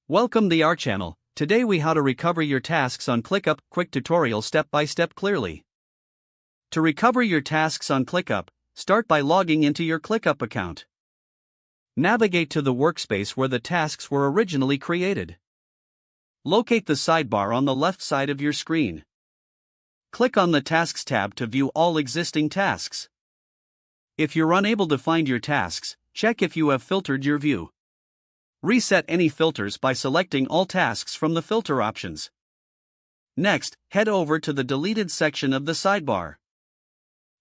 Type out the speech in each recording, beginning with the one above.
Welcome to our channel. Today we how to recover your tasks on ClickUp, quick tutorial step by step clearly. To recover your tasks on ClickUp, start by logging into your ClickUp account. Navigate to the workspace where the tasks were originally created. Locate the sidebar on the left side of your screen. Click on the Tasks tab to view all existing tasks. If you're unable to find your tasks, check if you have filtered your view. Reset any filters by selecting all tasks from the filter options. Next, head over to the Deleted section of the sidebar.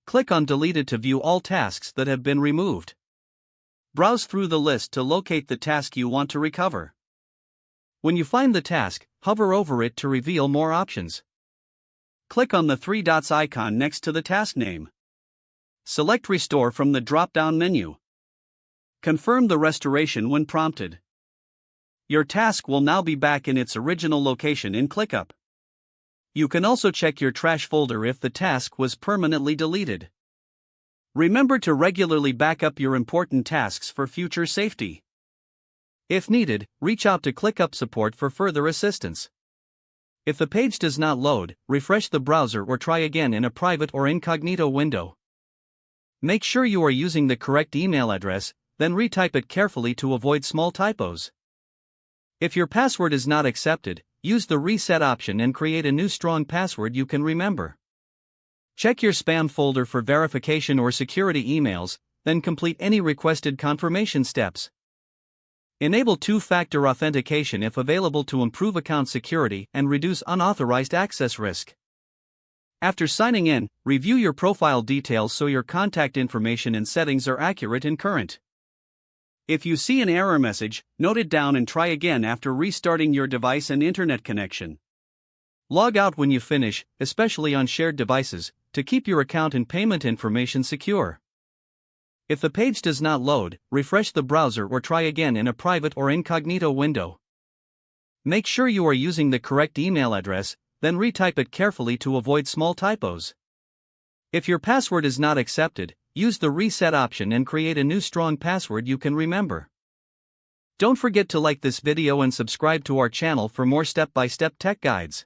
Click on Deleted to view all tasks that have been removed. Browse through the list to locate the task you want to recover. When you find the task, hover over it to reveal more options. Click on the three dots icon next to the task name. Select Restore from the drop-down menu. Confirm the restoration when prompted. Your task will now be back in its original location in ClickUp. You can also check your trash folder if the task was permanently deleted. Remember to regularly back up your important tasks for future safety. If needed, reach out to ClickUp support for further assistance. If the page does not load, refresh the browser or try again in a private or incognito window. Make sure you are using the correct email address, then retype it carefully to avoid small typos. If your password is not accepted, use the reset option and create a new strong password you can remember. Check your spam folder for verification or security emails, then complete any requested confirmation steps. Enable two-factor authentication if available to improve account security and reduce unauthorized access risk. After signing in, review your profile details so your contact information and settings are accurate and current. If you see an error message, note it down and try again after restarting your device and internet connection. Log out when you finish, especially on shared devices, to keep your account and payment information secure. If the page does not load, refresh the browser or try again in a private or incognito window. Make sure you are using the correct email address, then retype it carefully to avoid small typos. If your password is not accepted, use the reset option and create a new strong password you can remember. Don't forget to like this video and subscribe to our channel for more step-by-step tech guides.